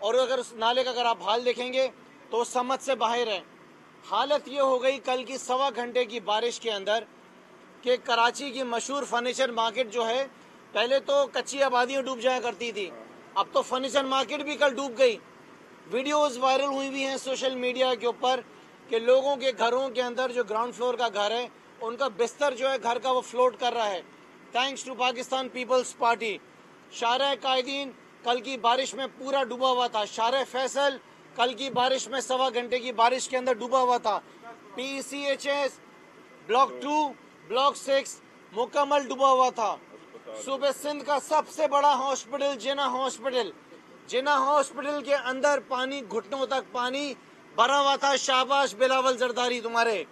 और अगर उस नाले का अगर आप हाल देखेंगे तो समझ से बाहर है। हालत ये हो गई कल की 1.25 घंटे की बारिश के अंदर कि कराची की मशहूर फर्नीचर मार्केट जो है, पहले तो कच्ची आबादियाँ डूब जाया करती थी, अब तो फर्नीचर मार्केट भी कल डूब गई। वीडियोस वायरल हुई भी हैं सोशल मीडिया के ऊपर कि लोगों के घरों के अंदर जो ग्राउंड फ्लोर का घर है उनका बिस्तर जो है घर का वो फ्लोट कर रहा है। Thanks to Pakistan Peoples Party. शारा कायदीन कल की बारिश में पूरा डूबा हुआ था। शारा फैसल कल की बारिश में 1.25 घंटे की बारिश के अंदर डूबा हुआ था। PCHS ब्लॉक 2 ब्लॉक 6 मुकम्मल डूबा हुआ था। सूबे सिंध का सबसे बड़ा हॉस्पिटल जिना हॉस्पिटल के अंदर पानी, घुटनों तक पानी भरा हुआ था। शाबाश बिलावल जरदारी तुम्हारे।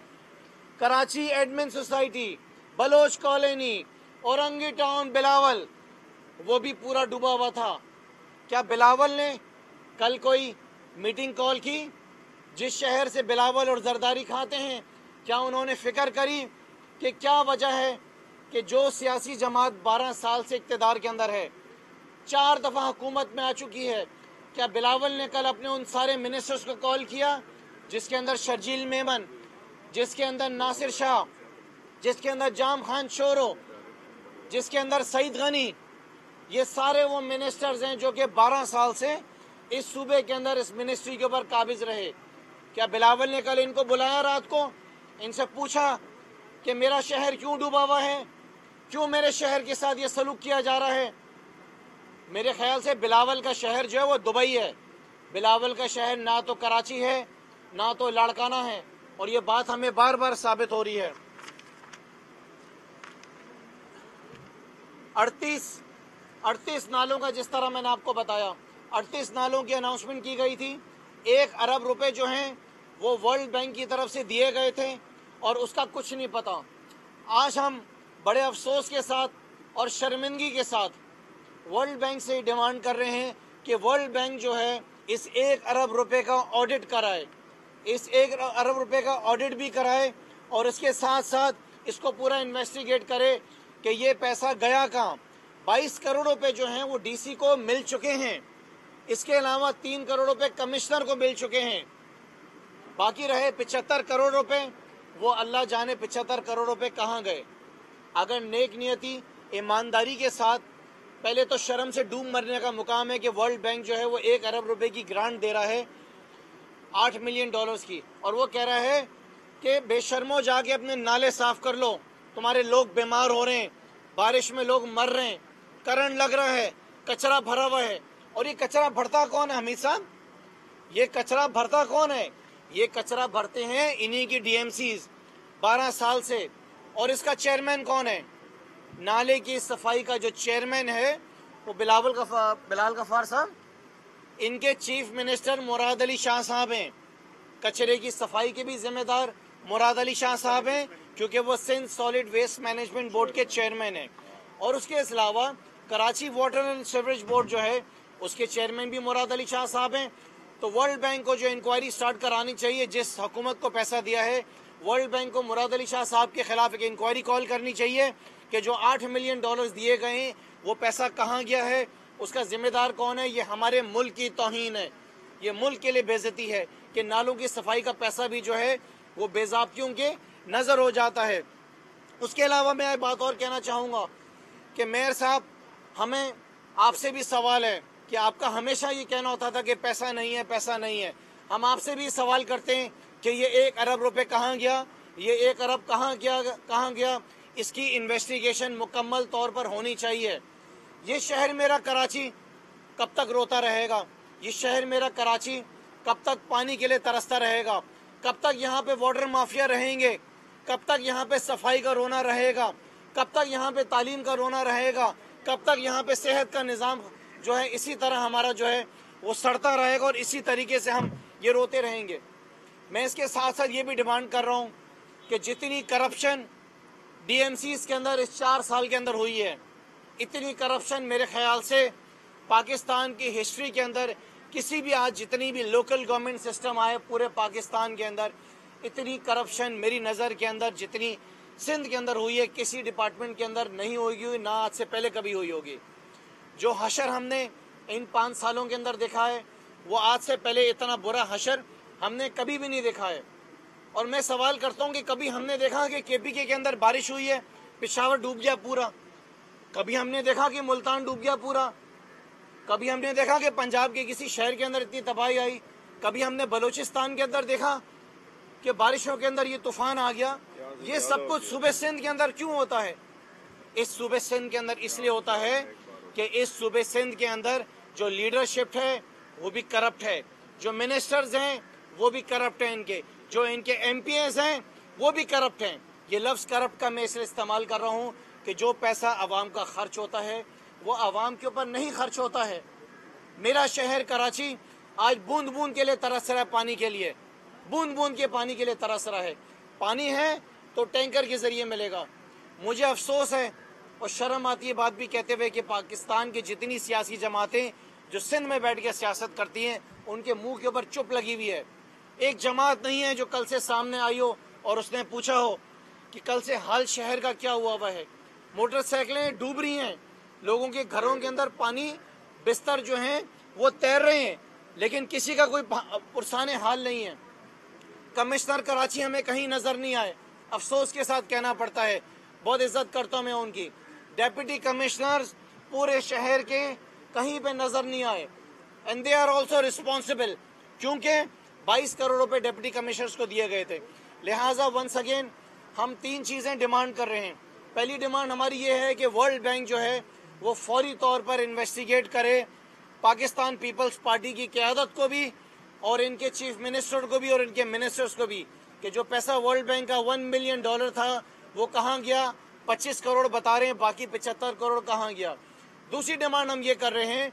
Karachi admin society, Baloch colony, Orangi town Bilawal, वो भी पूरा डूबा हुआ था। क्या बिलावल ने कल कोई मीटिंग कॉल की? जिस शहर से बिलावल और जरदारी खाते हैं, क्या उन्होंने फिक्र करी कि क्या वजह है कि जो सियासी जमात 12 साल से इक़्तिदार के अंदर है, 4 दफ़ा हुकूमत में आ चुकी है, क्या बिलावल ने कल अपने उन सारे मिनिस्टर्स को कॉल किया जिसके अंदर शर्जील मेमन, जिसके अंदर नासिर शाह, जिसके अंदर जाम खान शोरो, जिसके अंदर सईद गनी, ये सारे वो मिनिस्टर्स हैं जो कि 12 साल से इस सूबे के अंदर इस मिनिस्ट्री के ऊपर काबिज रहे। क्या बिलावल ने कल इनको बुलाया रात को, इनसे पूछा कि मेरा शहर क्यों डूबा हुआ है, क्यों मेरे शहर के साथ ये सलूक किया जा रहा है? मेरे ख्याल से बिलावल का शहर जो है वो दुबई है। बिलावल का शहर ना तो कराची है ना तो लाड़काना है, और ये बात हमें बार बार साबित हो रही है। 38 नालों का, जिस तरह मैंने आपको बताया, 38 नालों की अनाउंसमेंट की गई थी। 1 अरब रुपए जो हैं वो वर्ल्ड बैंक की तरफ से दिए गए थे और उसका कुछ नहीं पता। आज हम बड़े अफसोस के साथ और शर्मिंदगी के साथ वर्ल्ड बैंक से डिमांड कर रहे हैं कि वर्ल्ड बैंक जो है इस 1 अरब रुपए का ऑडिट कराए, इस 1 अरब रुपए का ऑडिट भी कराए और इसके साथ साथ इसको पूरा इन्वेस्टिगेट करे कि ये पैसा गया कहाँ। 22 करोड़ रुपए जो हैं वो DC को मिल चुके हैं, इसके अलावा 3 करोड़ रुपए कमिश्नर को मिल चुके हैं। बाकी रहे 75 करोड़ रुपए, वो अल्लाह जाने 75 करोड़ रुपए कहाँ गए। अगर नेक नियति, ईमानदारी के साथ, पहले तो शर्म से डूब मरने का मुकाम है कि वर्ल्ड बैंक जो है वो 1 अरब रुपए की ग्रांट दे रहा है $8 मिलियन की, और वो कह रहा है कि बेशर्मो जाके अपने नाले साफ कर लो, तुम्हारे लोग बीमार हो रहे हैं, बारिश में लोग मर रहे हैं, करंट लग रहा है, कचरा भरा हुआ है। और ये कचरा भरता कौन है हमीद साहब? ये कचरा भरता कौन है? ये कचरा भरते हैं इन्हीं की DMCs 12 साल से। और इसका चेयरमैन कौन है? नाले की सफाई का जो चेयरमैन है वो बिलाल गफ्फार साहब, इनके चीफ मिनिस्टर मुराद अली शाह साहब हैं। कचरे की सफाई के भी जिम्मेदार मुराद अली शाह साहब हैं, क्योंकि वो Sindh solid waste management board के चेयरमैन हैं। और उसके अलावा Karachi water and sewerage board जो है उसके चेयरमैन भी मुराद अली शाह साहब हैं। तो वर्ल्ड बैंक को जो इंक्वायरी स्टार्ट करानी चाहिए, जिस हुकूमत को पैसा दिया है, वर्ल्ड बैंक को मुराद अली शाह साहब के खिलाफ एक इंक्वायरी कॉल करनी चाहिए कि जो $8 मिलियन दिए गए हैं वो पैसा कहाँ गया है, उसका जिम्मेदार कौन है। ये हमारे मुल्क की तौहीन है, ये मुल्क के लिए बेइज्जती है कि नालों की सफाई का पैसा भी जो है वो बेज़ाब्तियों के नज़र हो जाता है। उसके अलावा मैं एक बात और कहना चाहूँगा कि मेयर साहब, हमें आपसे भी सवाल है कि आपका हमेशा ये कहना होता था कि पैसा नहीं है, पैसा नहीं है। हम आपसे भी सवाल करते हैं कि ये 1 अरब रुपए कहाँ गया, ये 1 अरब कहाँ गया। इसकी इन्वेस्टिगेशन मुकम्मल तौर पर होनी चाहिए। ये शहर मेरा कराची कब तक रोता रहेगा? ये शहर मेरा कराची कब तक पानी के लिए तरसता रहेगा? कब तक यहाँ पे वाटर माफिया रहेंगे? कब तक यहाँ पे सफाई का रोना रहेगा? कब तक यहाँ पे तालीम का रोना रहेगा? कब तक यहाँ पे सेहत का निज़ाम जो है इसी तरह हमारा जो है वो सड़ता रहेगा और इसी तरीके से हम ये रोते रहेंगे? मैं इसके साथ साथ ये भी डिमांड कर रहा हूँ कि जितनी करप्शन DMCs के अंदर इस 4 साल के अंदर हुई है, इतनी करप्शन मेरे ख्याल से पाकिस्तान की हिस्ट्री के अंदर किसी भी, आज जितनी भी लोकल गवर्नमेंट सिस्टम आए पूरे पाकिस्तान के अंदर, इतनी करप्शन मेरी नज़र के अंदर जितनी सिंध के अंदर हुई है किसी डिपार्टमेंट के अंदर नहीं होगी, ना आज से पहले कभी हुई होगी। जो हशर हमने इन 5 सालों के अंदर देखा है, वो आज से पहले इतना बुरा हशर हमने कभी भी नहीं देखा है। और मैं सवाल करता हूँ कि कभी हमने देखा कि केपीके के अंदर बारिश हुई है, पेशावर डूब गया पूरा? कभी हमने देखा कि मुल्तान डूब गया पूरा? कभी हमने देखा कि पंजाब के किसी शहर के अंदर इतनी तबाही आई? कभी हमने बलूचिस्तान के अंदर देखा कि बारिशों के अंदर ये तूफान आ गया? ये सब कुछ सूबे सिंध के अंदर क्यों होता है? इस सूबे सिंध के अंदर इसलिए होता है कि इस सूबे सिंध के अंदर जो लीडरशिप है वो भी करप्ट है, जो मिनिस्टर्स हैं वो भी करप्ट हैं, इनके जो इनके एमपीएस हैं वो भी करप्ट हैं। ये लफ्ज़ करप्ट का मैं इसलिए इस्तेमाल कर रहा हूँ कि जो पैसा आवाम का खर्च होता है वो आवाम के ऊपर नहीं खर्च होता है। मेरा शहर कराची आज बूंद बूंद के लिए तरस रहा है, पानी के लिए, बूंद बूंद के पानी के लिए तरस रहा है। पानी है तो टैंकर के जरिए मिलेगा। मुझे अफसोस है और शर्म आती है बात भी कहते हुए कि पाकिस्तान की जितनी सियासी जमातें जो सिंध में बैठ के सियासत करती हैं उनके मुंह के ऊपर चुप लगी हुई है। एक जमात नहीं है जो कल से सामने आई हो और उसने पूछा हो कि कल से हाल शहर का क्या हुआ है। मोटरसाइकिलें डूब रही हैं, लोगों के घरों के अंदर पानी, बिस्तर जो हैं वो तैर रहे हैं, लेकिन किसी का कोई पुरसाने हाल नहीं है। कमिश्नर कराची हमें कहीं नजर नहीं आए, अफसोस के साथ कहना पड़ता है। बहुत इज्जत करता हूँ मैं उनकी। डेप्यूटी कमिश्नर्स पूरे शहर के कहीं पे नजर नहीं आए, and they are also responsible, क्योंकि 22 करोड़ रुपए डेप्यूटी कमिश्नर्स को दिए गए थे। लिहाजा वंस अगेन हम 3 चीज़ें डिमांड कर रहे हैं। पहली डिमांड हमारी ये है कि वर्ल्ड बैंक जो है वो फौरी तौर पर इन्वेस्टिगेट करे पाकिस्तान पीपल्स पार्टी की क़यादत को भी और इनके चीफ मिनिस्टर को भी और इनके मिनिस्टर्स को भी, कि जो पैसा वर्ल्ड बैंक का $1 मिलियन था वो कहाँ गया। 25 करोड़ बता रहे हैं, बाकी 75 करोड़ कहाँ गया। दूसरी डिमांड हम ये कर रहे हैं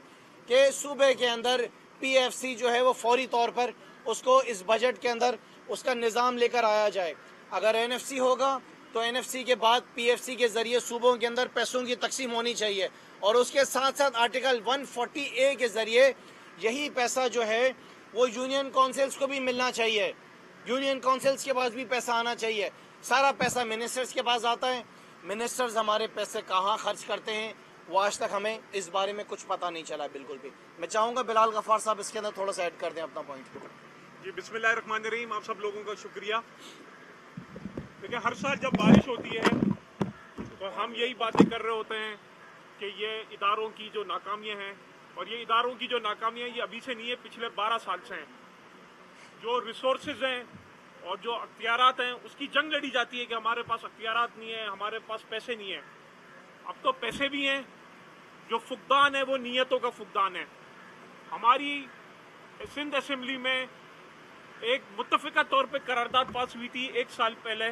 कि सूबे के अंदर पीएफसी जो है वो फौरी तौर पर उसको इस बजट के अंदर उसका निज़ाम लेकर आया जाए। अगर एनएफसी होगा तो एनएफसी के बाद पीएफसी के जरिए सूबों के अंदर पैसों की तकसीम होनी चाहिए, और उसके साथ साथ आर्टिकल 140A के जरिए यही पैसा जो है वो यूनियन काउंसिल्स को भी मिलना चाहिए। यूनियन काउंसिल्स के पास भी पैसा आना चाहिए। सारा पैसा मिनिस्टर्स के पास आता है, मिनिस्टर्स हमारे पैसे कहाँ खर्च करते हैं वो आज तक हमें इस बारे में कुछ पता नहीं चला बिल्कुल भी। मैं चाहूँगा बिलाल गफ्फार साहब इसके अंदर थोड़ा सा ऐड कर दें अपना पॉइंट। जी, बिस्मिल्लाहिर्रहमानिर्रहीम। आप सब लोगों का शुक्रिया। देखिए, हर साल जब बारिश होती है तो हम यही बातें कर रहे होते हैं कि ये इदारों की जो नाकामियाँ हैं, और ये इदारों की जो नाकामियाँ ये अभी से नहीं है, पिछले 12 साल से हैं। जो रिसोर्सेज हैं और जो अख्तियारात हैं उसकी जंग लड़ी जाती है कि हमारे पास अख्तियारात नहीं है, हमारे पास पैसे नहीं है। अब तो पैसे भी हैं, जो फुकदान है वो नीयतों का फुकदान है। हमारी सिंध असेंबली में एक मुत्तफ़िका तौर पे करारदाद पास हुई थी 1 साल पहले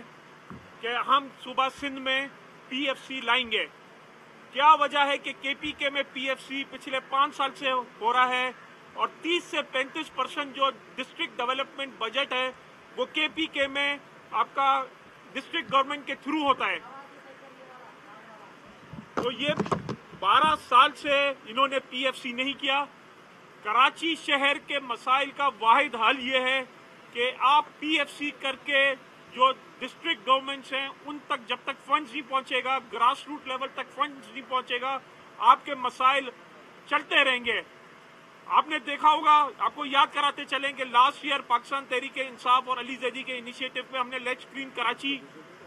कि हम सूबा सिंध में पीएफसी लाएंगे। क्या वजह है कि केपीके में पीएफसी पिछले 5 साल से हो रहा है और 30 से 35% जो डिस्ट्रिक्ट डेवलपमेंट बजट है वो केपीके में आपका डिस्ट्रिक्ट गवर्नमेंट के थ्रू होता है। तो ये 12 साल से इन्होंने पीएफसी नहीं किया। कराची शहर के मसाइल का वाहिद हल ये है कि आप पीएफसी करके जो डिस्ट्रिक्ट गवर्नमेंट्स हैं उन तक जब तक फंड्स नहीं पहुंचेगा, ग्रास रूट लेवल तक फंड्स नहीं पहुंचेगा, आपके मसाइल चलते रहेंगे। आपने देखा होगा, आपको याद कराते चलें कि लास्ट ईयर पाकिस्तान तहरीक इंसाफ और अली जैदी के इनिशिएटिव पे हमने लेट्स क्लीन कराची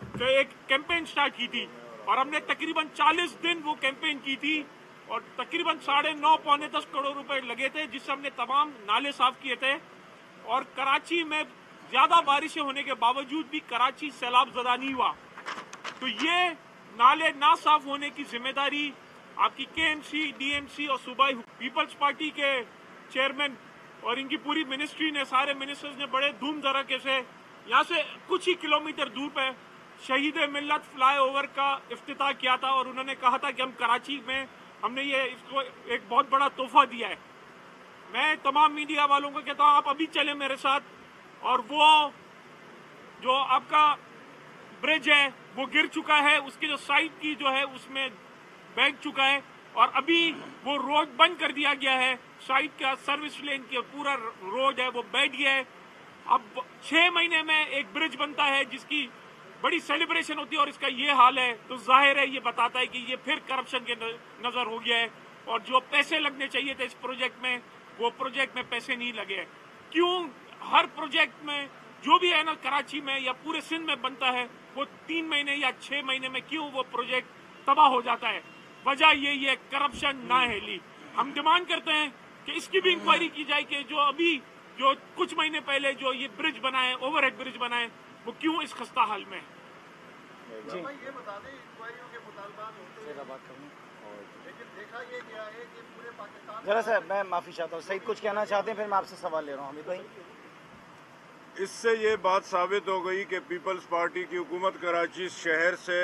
का एक कैंपेन स्टार्ट की थी और हमने तकरीबन 40 दिन वो कैंपेन की थी और तकरीबन 9.5 पौने 10 करोड़ रुपए लगे थे, जिससे हमने तमाम नाले साफ किए थे। और कराची में ज्यादा बारिशें होने के बावजूद भी कराची सैलाब ज़दा नहीं हुआ। तो ये नाले ना साफ होने की जिम्मेदारी आपकी केएमसी, डीएमसी और सूबाई पीपल्स पार्टी के चेयरमैन और इनकी पूरी मिनिस्ट्री ने, सारे मिनिस्टर्स ने बड़े धूम धड़के से यहाँ से कुछ ही किलोमीटर दूर पे शहीद मिल्लत फ्लाईओवर का इफ्तिताह किया था और उन्होंने कहा था कि हम कराची में हमने ये इसको एक बहुत बड़ा तोहफा दिया है। मैं तमाम मीडिया वालों को कहता हूँ आप अभी चले मेरे साथ, और वो जो आपका ब्रिज है वो गिर चुका है, उसकी जो साइड की जो है उसमें बैठ चुका है और अभी वो रोड बंद कर दिया गया है। साइड का सर्विस लेन की पूरा रोड है वो बैठ गया है। अब 6 महीने में एक ब्रिज बनता है जिसकी बड़ी सेलिब्रेशन होती है और इसका ये हाल है, तो जाहिर है ये बताता है कि ये फिर करप्शन के नजर हो गया है और जो पैसे लगने चाहिए थे इस प्रोजेक्ट में वो प्रोजेक्ट में पैसे नहीं लगे हैं। क्यों हर प्रोजेक्ट में जो भी है ना कराची में या पूरे सिंध में बनता है वो 3 महीने या 6 महीने में क्यों वो प्रोजेक्ट तबाह हो जाता है? वजह यही है, करप्शन नाअहली। हम डिमांड करते हैं कि इसकी भी इंक्वायरी की जाए कि जो कुछ महीने पहले जो ये ब्रिज बनाए, ओवरहेड ब्रिज बनाए, वो क्यों इस खस्ता हाल में है। जी ये बता दें, इंक्वायरियों के मुतालबात होते हैं, लेकिन देखा ये गया है कि पूरे पाकिस्तान जरा सर मैं माफ़ी चाहता हूँ, सईद कुछ कहना चाहते हैं, फिर मैं आपसे सवाल ले रहा हूँ हमीद भाई। इससे ये बात साबित हो गई कि पीपल्स पार्टी की हुकूमत कराची शहर से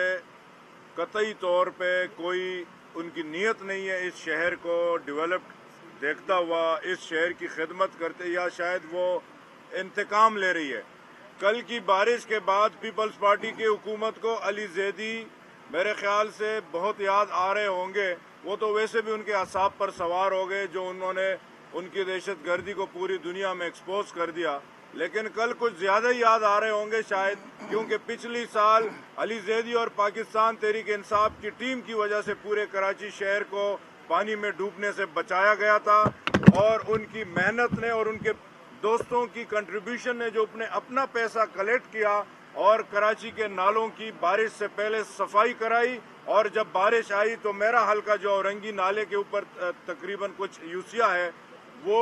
कतई तौर पे कोई उनकी नीयत नहीं है इस शहर को डेवलप देखता हुआ इस शहर की खिदमत करते, या शायद वो इंतकाम ले रही है। कल की बारिश के बाद पीपल्स पार्टी की हुकूमत को अली जैदी मेरे ख्याल से बहुत याद आ रहे होंगे। वो तो वैसे भी उनके असाब पर सवार हो गए जो उन्होंने उनकी दहशत गर्दी को पूरी दुनिया में एक्सपोज कर दिया, लेकिन कल कुछ ज़्यादा ही याद आ रहे होंगे शायद, क्योंकि पिछली साल अली जैदी और पाकिस्तान तहरीक इंसाफ की टीम की वजह से पूरे कराची शहर को पानी में डूबने से बचाया गया था, और उनकी मेहनत ने और उनके दोस्तों की कंट्रीब्यूशन ने जो अपना पैसा कलेक्ट किया और कराची के नालों की बारिश से पहले सफाई कराई, और जब बारिश आई तो मेरा हल्का जो औरंगी नाले के ऊपर तकरीबन कुछ यूसिया है वो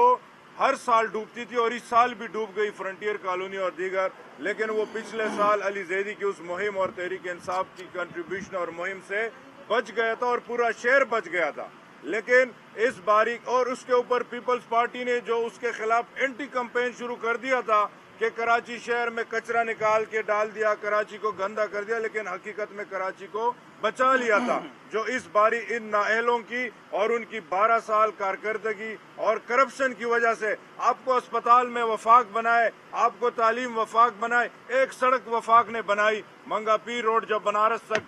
हर साल डूबती थी, और इस साल भी डूब गई फ्रंटियर कॉलोनी और दीगर। लेकिन वो पिछले साल अली जैदी की उस मुहिम और तहरीक इंसाफ की कंट्रीब्यूशन और मुहिम से बच गया था और पूरा शहर बच गया था। लेकिन इस बारी और उसके ऊपर पीपल्स पार्टी ने जो उसके खिलाफ एंटी कैंपेन शुरू कर दिया था कि कराची शहर में कचरा निकाल के डाल दिया, कराची को गंदा कर दिया, लेकिन हकीकत में कराची को बचा लिया था। जो इस बारी इन नाअहलों की और उनकी 12 साल कारकर्दगी और करप्शन की वजह से आपको अस्पताल में वफाक बनाए, आपको तालीम वफाक बनाए, एक सड़क वफाक ने बनाई, मंगा पीर रोड जब बनारस तक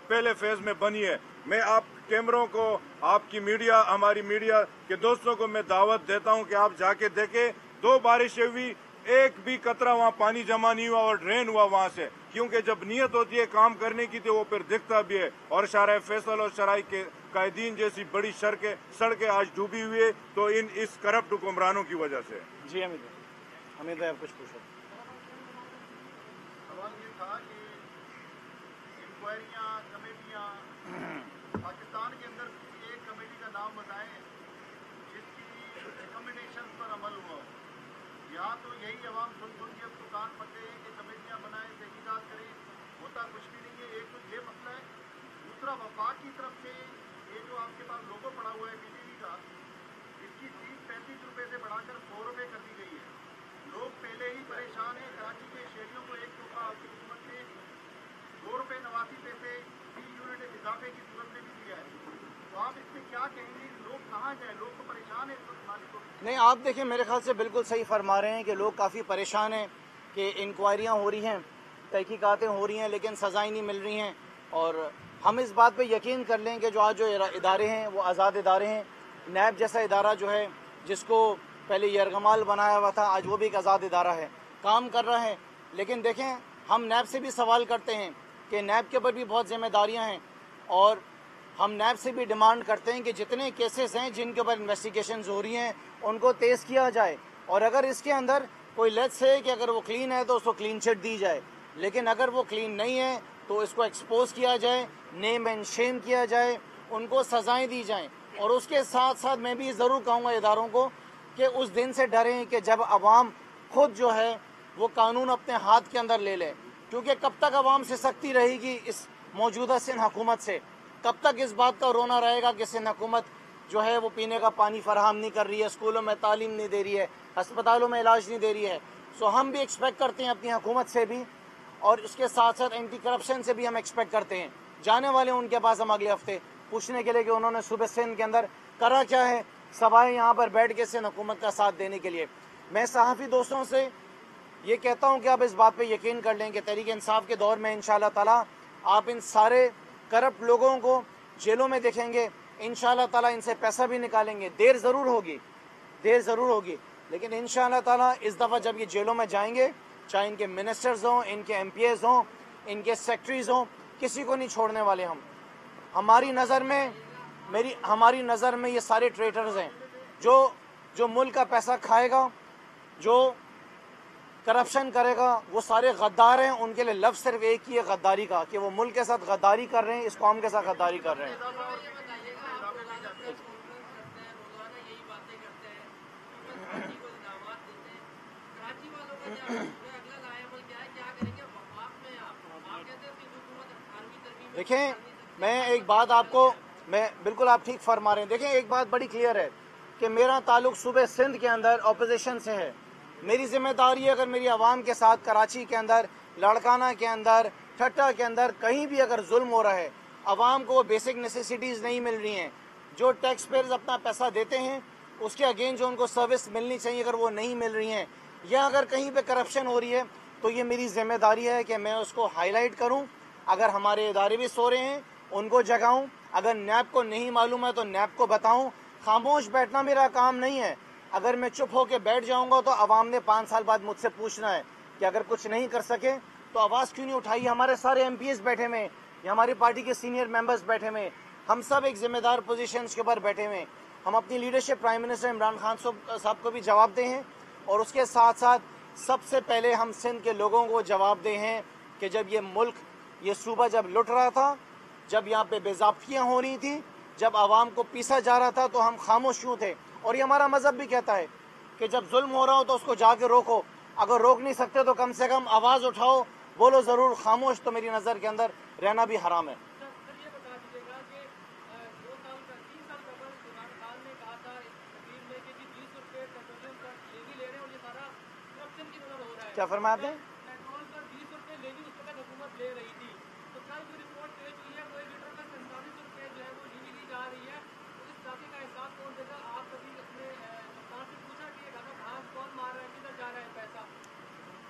पहले फेज में बनी है। मैं आप कैमरों को, आपकी मीडिया, हमारी मीडिया के दोस्तों को मैं दावत देता हूं कि आप जाके देखें। 2 बारिशें हुई, एक भी कतरा वहाँ पानी जमा नहीं हुआ और ड्रेन हुआ वहाँ से, क्योंकि जब नियत होती है काम करने की तो वो फिर दिखता भी है। और शाहराह फैसल और शराइ के कायदीन जैसी बड़ी सड़कें आज डूबी हुई है, तो इस करप्ट हुक्मरानों की वजह से। जी हमीद भाई आप कुछ पूछो। सवाल ये था कि इंक्वायरियाँ, कमेटियाँ, पाकिस्तान के अंदर एक कमेटी का नाम बताएं जिसकी रिकमेंडेशन पर अमल हुआ हो। यहाँ तो यही अवाम सुन के अब दुकान पकड़े हैं कि कमेटियाँ बनाएं, तहकीकात करें, होता कुछ भी नहीं है। एक तो ये मसला है, दूसरा वफाक की तरफ से ये जो आपके पास लोगो पड़ा हुआ है बिजली का, इसकी फीस 35 रुपये से बढ़ाकर 100 रुपये कर दी गई है। लोग पहले ही परेशान हैं। कराची के शहरियों को एक तोहफा आपकी हुकूमत ने 2 रुपये 89 पैसे फी यूनिट इजाफे की सूरत में भी दिया है। तो आप इस पर क्या कहेंगे? लोग कहाँ जाए? लोग तो परेशान है इस वक्त मालिकों। नहीं, आप देखिए मेरे ख्याल से बिल्कुल सही फरमा रहे हैं कि लोग काफ़ी परेशान हैं कि इंक्वायरियाँ हो रही हैं, तहकीकातें हो रही हैं, लेकिन सज़ाएँ नहीं मिल रही हैं। और हम इस बात पे यकीन कर लें कि जो आज जो इदारे हैं वो आज़ाद इदारे हैं। नैब जैसा इदारा जो है, जिसको पहले यरगमाल बनाया हुआ था, आज वो भी एक आज़ाद इदारा है, काम कर रहा है। लेकिन देखें, हम नैब से भी सवाल करते हैं कि नैब के ऊपर भी बहुत जिम्मेदारियाँ हैं, और हम नैब से भी डिमांड करते हैं कि जितने केसेस हैं जिनके ऊपर इन्वेस्टिगेशंस हो रही हैं उनको तेज़ किया जाए, और अगर इसके अंदर कोई लेट्स है कि अगर वो क्लीन है तो उसको क्लीन चिट दी जाए, लेकिन अगर वो क्लीन नहीं है तो इसको एक्सपोज किया जाए, नेम एंड शेम किया जाए, उनको सज़ाएं दी जाएं। और उसके साथ साथ मैं भी ज़रूर कहूँगा इदारों को कि उस दिन से डरें कि जब आवाम खुद जो है वो कानून अपने हाथ के अंदर ले ले, क्योंकि कब तक आवाम से सख्ती रहेगी इस मौजूदा सिंध हुकूमत से, कब तक इस बात का रोना रहेगा कि सिंध हुकूमत जो है वो पीने का पानी फराहम नहीं कर रही है, स्कूलों में तालीम नहीं दे रही है, अस्पतालों में इलाज नहीं दे रही है। सो हम भी एक्सपेक्ट करते हैं अपनी हुकूमत से भी, और इसके साथ साथ एंटी करप्शन से भी हम एक्सपेक्ट करते हैं। जाने वाले उनके पास हम अगले हफ्ते पूछने के लिए कि उन्होंने सूबे सिंध के अंदर करा क्या है, सवाए यहाँ पर बैठ के सिंध हुकूमत का साथ देने के लिए। मैं सहाफ़ी दोस्तों से ये कहता हूँ कि आप इस बात पे यकीन कर लें कि तहरीक इंसाफ के दौर में इंशाअल्लाह ताला आप इन सारे करप्ट लोगों को जेलों में देखेंगे, इंशाअल्लाह ताला इनसे पैसा भी निकालेंगे। देर ज़रूर होगी, लेकिन इंशाअल्लाह ताला इस दफ़ा जब ये जेलों में जाएंगे, चाहे इनके मिनिस्टर्स हों, इनके MPs हों, इनके सेक्रेटरीज़ हों, किसी को नहीं छोड़ने वाले हम। हमारी नज़र में ये सारे ट्रेटर्स हैं जो मुल्क का पैसा खाएगा, जो करप्शन करेगा, वो सारे गद्दार हैं। उनके लिए लफ्ज़ सिर्फ एक ही है गद्दारी का, कि वो मुल्क के साथ गद्दारी कर रहे हैं, इस कौम के साथ गद्दारी कर रहे हैं। देखें, मैं एक बात आपको, मैं बिल्कुल आप ठीक फरमा रहे हैं। देखें, एक बात बड़ी क्लियर है कि मेरा ताल्लुक सूबे सिंध के अंदर अपोजिशन से है। मेरी जिम्मेदारी है, अगर मेरी आवाम के साथ कराची के अंदर, लड़काना के अंदर, ठट्टा के अंदर कहीं भी अगर जुल्म हो रहा है, आवाम को बेसिक नेसेसिटीज़ नहीं मिल रही हैं, जो टैक्स पेयर्स अपना पैसा देते हैं उसके अगेन जो उनको सर्विस मिलनी चाहिए अगर वो नहीं मिल रही हैं, या अगर कहीं पे करप्शन हो रही है, तो ये मेरी जिम्मेदारी है कि मैं उसको हाईलाइट करूं। अगर हमारे इदारे भी सो रहे हैं उनको जगाऊं, अगर नैब को नहीं मालूम है तो नैब को बताऊं। खामोश बैठना मेरा काम नहीं है। अगर मैं चुप होकर बैठ जाऊंगा तो आवाम ने 5 साल बाद मुझसे पूछना है कि अगर कुछ नहीं कर सके तो आवाज़ क्यों नहीं उठाई। हमारे सारे MPs बैठे हुए, या हमारी पार्टी के सीनियर मेंबर्स बैठे हुए, हम सब एक जिम्मेदार पोजीशंस के ऊपर बैठे हुए। हम अपनी leadership prime minister Imran Khan साहब को भी जवाब दे हैं, और उसके साथ साथ सबसे पहले हम सिंध के लोगों को जवाब दे हैं कि जब ये मुल्क, ये सूबा जब लुट रहा था, जब यहाँ पे बेज़ाब्तियाँ हो रही थी, जब आवाम को पीसा जा रहा था, तो हम खामोश क्यों थे। और ये हमारा मज़हब भी कहता है कि जब जुल्म हो रहा हो तो उसको जाके रोको। अगर रोक नहीं सकते तो कम से कम आवाज़ उठाओ, बोलो ज़रूर। खामोश तो मेरी नज़र के अंदर रहना भी हराम है। क्या फरमाया आपने?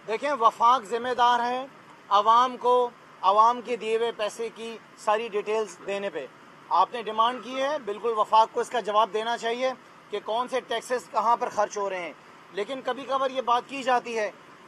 देखें, वफाक जिम्मेदार है आवाम को, आवाम के दिए हुए पैसे की सारी डिटेल्स देने पे। आपने डिमांड की है, बिल्कुल वफाक को इसका जवाब देना चाहिए कि कौन से टैक्सेस कहाँ पर खर्च हो रहे हैं। लेकिन कभी कभार ये बात की जाती है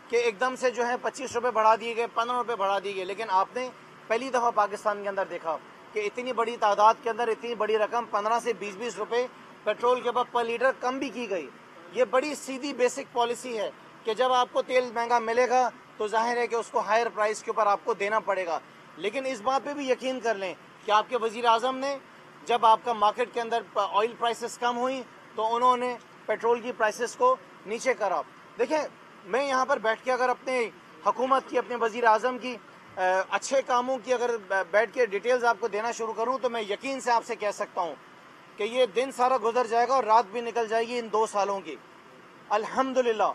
कि एकदम से जो है 25 रुपये बढ़ा दिए गए, 15 रुपये बढ़ा दिए गए। लेकिन आपने पहली दफ़ा पाकिस्तान के अंदर देखा कि इतनी बड़ी तादाद के अंदर इतनी बड़ी रकम 15 से 20-20 रुपये पेट्रोल के ऊपर पर लीटर कम भी की गई। ये बड़ी सीधी बेसिक पॉलिसी है कि जब आपको तेल महंगा मिलेगा तो जाहिर है कि उसको हायर प्राइस के ऊपर आपको देना पड़ेगा। लेकिन इस बात पे भी यकीन कर लें कि आपके वज़ीर आज़म ने, जब आपका मार्केट के अंदर ऑयल प्राइसेस कम हुई तो उन्होंने पेट्रोल की प्राइसेस को नीचे करा। देखें, मैं यहाँ पर बैठ के अगर अपने हुकूमत की, अपने वज़ीर आज़म की अच्छे कामों की अगर बैठ के डिटेल्स आपको देना शुरू करूँ तो मैं यकीन से आपसे कह सकता हूँ कि ये दिन सारा गुजर जाएगा और रात भी निकल जाएगी इन 2 सालों की। अल्हम्दुलिल्लाह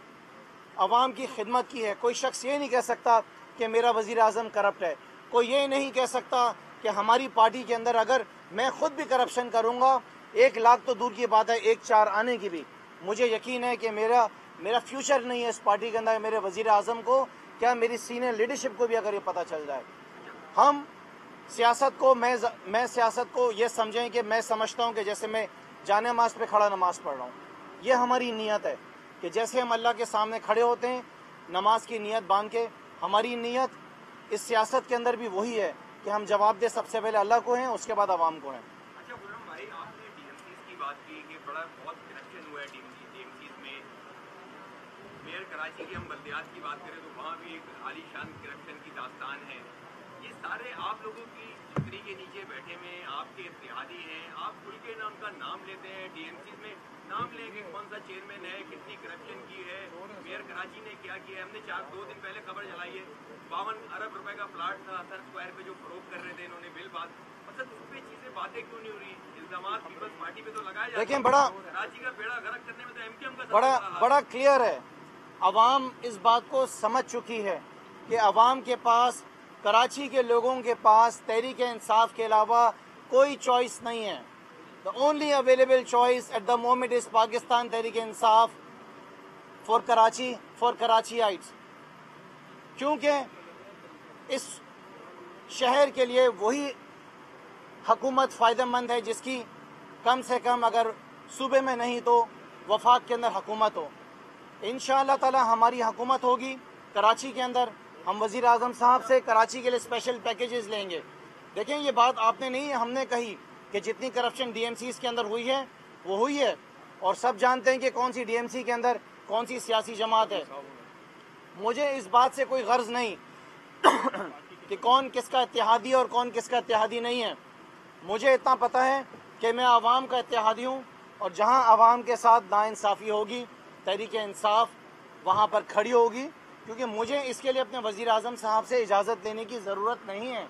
अवाम की खिदमत की है। कोई शख्स ये नहीं कह सकता कि मेरा वज़ीर आज़म करप्ट है। कोई ये नहीं कह सकता कि हमारी पार्टी के अंदर अगर मैं खुद भी करप्शन करूँगा, 1 लाख तो दूर की बात है 1-4 आने की भी, मुझे यकीन है कि मेरा फ्यूचर नहीं है इस पार्टी के अंदर। मेरे वज़ीर आज़म को, क्या मेरी सीनियर लीडरशिप को भी अगर ये पता चल जाए, हम सियासत को, मैं सियासत को ये समझें कि मैं समझता हूँ कि जैसे मैं जाने नमाज पे खड़ा नमाज़ पढ़ रहा हूँ, ये हमारी नीयत है कि जैसे हम अल्लाह के सामने खड़े होते हैं नमाज की नीयत बांध के, हमारी नीयत इस सियासत के अंदर भी वही है कि हम जवाब दे सबसे पहले अल्लाह को हैं, उसके बाद आवाम को हैं। अच्छा गुलाम भाई, आपने DMCs की बात की कि बहुत करप्शन हुआ है DMCs में। मेयर कराची की हम बल्दियात की बात करें तो वहाँ भी एक आलीशान करप्शन की दास्तान है। ये सारे आप लोगों की छतरी के नीचे बैठे हुए आपके इत्तेहादी हैं, आप खुल के ना उनका नाम लेते हैं, DMCs में नाम लेंगे कौन सा चेयरमैन है, कितनी करप्शन की है, मेयर कराची ने क्या किया है। हमने 2 दिन पहले खबर चलाई है 52 अरब रुपए का प्लाट था हसन स्क्वायर पे जो फरोख्त कर रहे थे इन्होंने बिल बात, मतलब उस पे चीजें बातें क्यों नहीं हो रही। इल्जामात पीपल्स पार्टी पे तो लगाए जाते हैं। लेकिन कराची का बेड़ा गर्क करने में तो MKM का बड़ा क्लियर है। अवाम इस बात को समझ चुकी है कि अवाम के पास, कराची के लोगों के पास तहरीक इंसाफ के अलावा कोई चॉइस नहीं है। The only available choice at the moment is Pakistan Tehreek Insaf for Karachiites, क्योंकि इस शहर के लिए वही हुकूमत फ़ायदेमंद है जिसकी कम से कम अगर सूबे में नहीं तो वफाक के अंदर हुकूमत हो। इंशाअल्लाह ताला हमारी हुकूमत होगी कराची के अंदर। हम वज़ीर आज़म साहब से कराची के लिए स्पेशल पैकेजेस लेंगे। देखें, ये बात आपने नहीं, हमने कही कि जितनी करप्शन DMCs के अंदर हुई है वो हुई है, और सब जानते हैं कि कौन सी डीएमसी के अंदर कौन सी सियासी जमात है। मुझे इस बात से कोई गर्ज नहीं कि कौन किसका इत्तेहादी और कौन किसका इत्तेहादी नहीं है। मुझे इतना पता है कि मैं आवाम का इत्तेहादी हूँ, और जहाँ आवाम के साथ नाइंसाफ़ी होगी तहरीक इंसाफ वहाँ पर खड़ी होगी, क्योंकि मुझे इसके लिए अपने वज़ीर आज़म साहब से इजाज़त लेने की ज़रूरत नहीं है।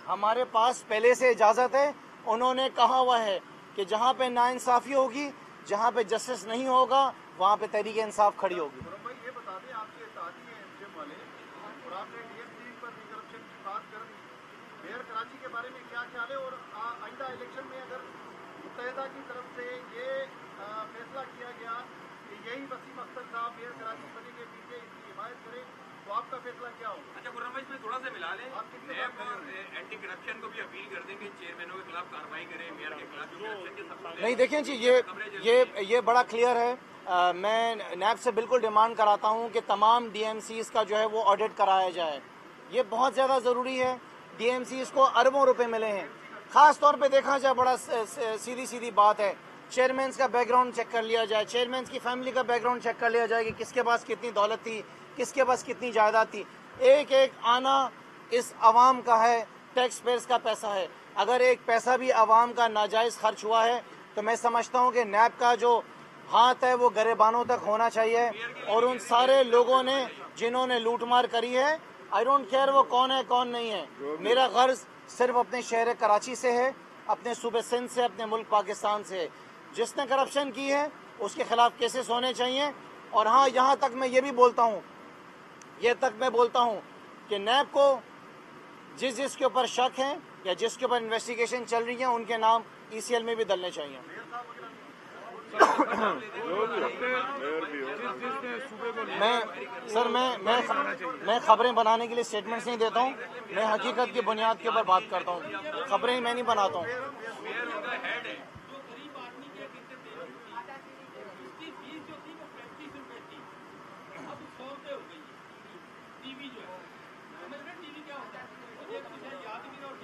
हमारे पास पहले से इजाज़त है। उन्होंने कहा हुआ है कि जहाँ पे नाइंसाफ़ी होगी, जहाँ पे जस्टिस नहीं होगा, वहाँ पे तहरीक इंसाफ खड़ी होगी। भाई ये बता दें, आपके इत्तेहादी हैं एमजीएम वाले, और आपने डीएमसी पर भी करप्शन की बात कर दी। मेयर कराची के बारे में क्या ख्याल है, और आइंदा इलेक्शन में अगर मुत्तहिदा की तरफ से ये फैसला किया गया कि यही वसीम अख्तर साहब मेयर कराची बने के पीछे इसकी हिमायत करें, तो आपका फैसला क्या होगा? अच्छा खुर्रम भाई, इसमें थोड़ा सा मिला लें, नैब और एंटी करप्शन को भी अपील कर दें कि चेयरमैनों के खिलाफ कार्रवाई करें, मेयर के खिलाफ करप्शन के सबूत नहीं, देखें जी, ये बड़ा क्लियर है। मैं नैब से बिल्कुल डिमांड कराता हूँ कि तमाम डीएमसीज़ का जो है वो ऑडिट कराया जाए। ये बहुत ज़्यादा ज़रूरी है। डीएमसीज़ को अरबों रुपए मिले हैं। ख़ास तौर पे देखा जाए, बड़ा सीधी बात है, चेयरमैन्स का बैकग्राउंड चेक कर लिया जाए, चेयरमैन्स की फैमिली का बैकग्राउंड चेक कर लिया जाए कि किसके पास कितनी दौलत थी, किसके पास कितनी जायदाद थी। एक एक आना इस आवाम का है, टैक्स पेयर्स का पैसा है। अगर एक पैसा भी आवाम का नाजायज़ खर्च हुआ है तो मैं समझता हूँ कि नैब का जो हाथ है वो गरेबानों तक होना चाहिए, और उन सारे लोगों ने जिन्होंने लूटमार करी है, आई डोंट केयर वो कौन है कौन नहीं है, मेरा गर्ज सिर्फ अपने शहर कराची से है, अपने सूबे सिंध से, अपने मुल्क पाकिस्तान से है। जिसने करप्शन की है उसके खिलाफ केसेस होने चाहिए। और हाँ, यहाँ तक मैं ये भी बोलता हूँ, कि नैब को जिसके ऊपर शक है या जिसके ऊपर इन्वेस्टिगेशन चल रही है, उनके नाम ECL में भी डलने चाहिए। मैं खबरें बनाने के लिए स्टेटमेंट्स नहीं देता हूँ। मैं हकीकत की बुनियाद के ऊपर बात करता हूँ, खबरें मैं नहीं बनाता हूँ।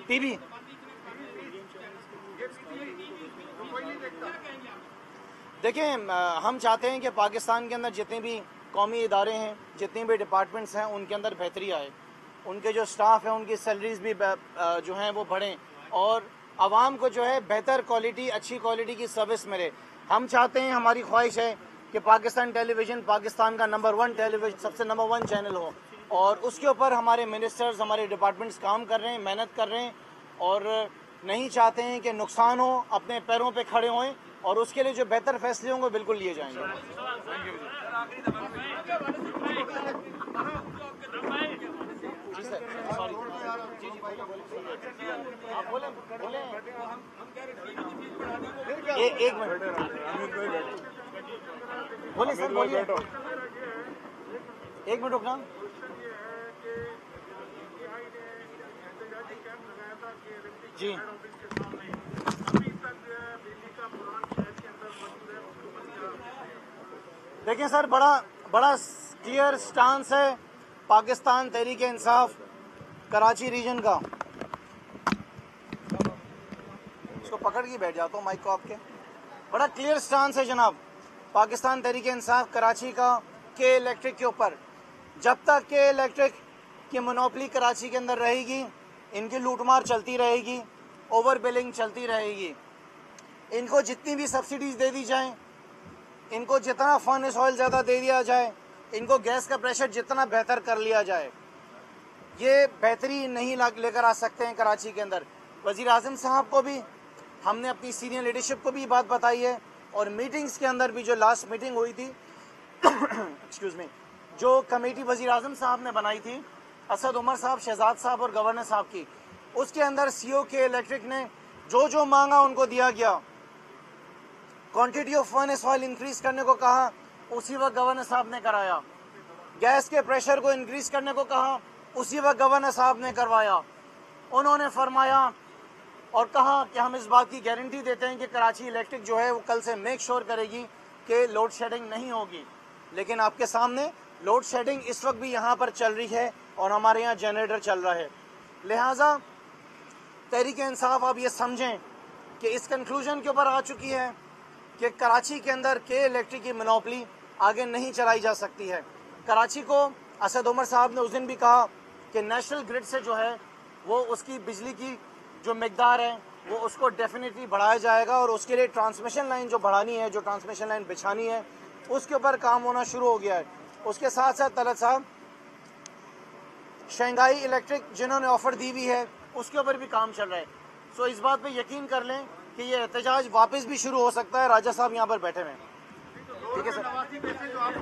टीवी देखिए, हम चाहते हैं कि पाकिस्तान के अंदर जितने भी कौमी इदारे हैं, जितने भी डिपार्टमेंट्स हैं, उनके अंदर बेहतरी आए, उनके जो स्टाफ है उनकी सैलरीज भी जो हैं वो बढ़ें, और आवाम को जो है बेहतर क्वालिटी, अच्छी क्वालिटी की सर्विस मिले। हम चाहते हैं, हमारी ख्वाहिश है कि पाकिस्तान टेलीविज़न पाकिस्तान का नंबर 1 टेलीविज़न, सबसे नंबर 1 चैनल हो, और उसके ऊपर हमारे मिनिस्टर्स, हमारे डिपार्टमेंट्स काम कर रहे हैं, मेहनत कर रहे हैं, और नहीं चाहते हैं कि नुकसान हो, अपने पैरों पे खड़े हों, और उसके लिए जो बेहतर फैसले होंगे बिल्कुल लिए जाएंगे। जी सर, सॉरी, आप बोले एक मिनट, बोलिए सर, बोलिए, एक मिनट रुकना। जी देखिए सर, बड़ा क्लियर स्टांस है पाकिस्तान तहरीक इंसाफ कराची रीजन का। इसको पकड़ के बैठ जाता हूँ माइक को आपके। बड़ा क्लियर स्टांस है जनाब पाकिस्तान तहरीक इंसाफ कराची का के इलेक्ट्रिक के ऊपर। जब तक के इलेक्ट्रिक की मोनोपली कराची के अंदर रहेगी, इनकी लूटमार चलती रहेगी, ओवर बिलिंग चलती रहेगी। इनको जितनी भी सब्सिडीज दे दी जाएं, इनको जितना फर्नेस ऑयल ज़्यादा दे दिया जाए, इनको गैस का प्रेशर जितना बेहतर कर लिया जाए, ये बेहतरी नहीं लेकर आ सकते हैं कराची के अंदर। वज़ीर आज़म साहब को भी हमने, अपनी सीनियर लीडरशिप को भी बात बताई है, और मीटिंग्स के अंदर भी, जो लास्ट मीटिंग हुई थी एक्सक्यूज़ मी, जो कमेटी वज़ीर आज़म साहब ने बनाई थी, असद उमर साहब, शहजाद साहब और गवर्नर साहब की, उसके अंदर CO के इलेक्ट्रिक ने जो मांगा उनको दिया गया। Quantity of furnace oil increase करने को कहा, उसी वक्त गवर्नर साहब ने कराया। गैस के प्रेशर को इंक्रीज करने को कहा, उसी वक्त गवर्नर साहब ने करवाया। उन्होंने फरमाया और कहा कि हम इस बात की गारंटी देते हैं कि कराची इलेक्ट्रिक जो है वो कल से मेक श्योर करेगी कि लोड शेडिंग नहीं होगी। लेकिन आपके सामने लोड शेडिंग इस वक्त भी यहाँ पर चल रही है, और हमारे यहाँ जनरेटर चल रहा है। लिहाजा तहरीक इंसाफ आप ये समझें कि इस कंक्लूजन के ऊपर आ चुकी है कि कराची के अंदर के इलेक्ट्रिक की मोनोपोली आगे नहीं चलाई जा सकती है। कराची को असद उमर साहब ने उस दिन भी कहा कि नेशनल ग्रिड से जो है वो उसकी बिजली की जो मिकदार है वो उसको डेफिनेटली बढ़ाया जाएगा और उसके लिए ट्रांसमिशन लाइन जो बढ़ानी है, जो ट्रांसमिशन लाइन बिछानी है, उसके ऊपर काम होना शुरू हो गया है। उसके साथ साथ तलत साहब शंघाई इलेक्ट्रिक जिन्होंने ऑफर दी हुई है उसके ऊपर भी काम चल रहा है। सो इस बात पे यकीन कर लें कि ये एहतजाज वापस भी शुरू हो सकता है। राजा साहब यहाँ पर बैठे हुए हैं। ठीक है सर।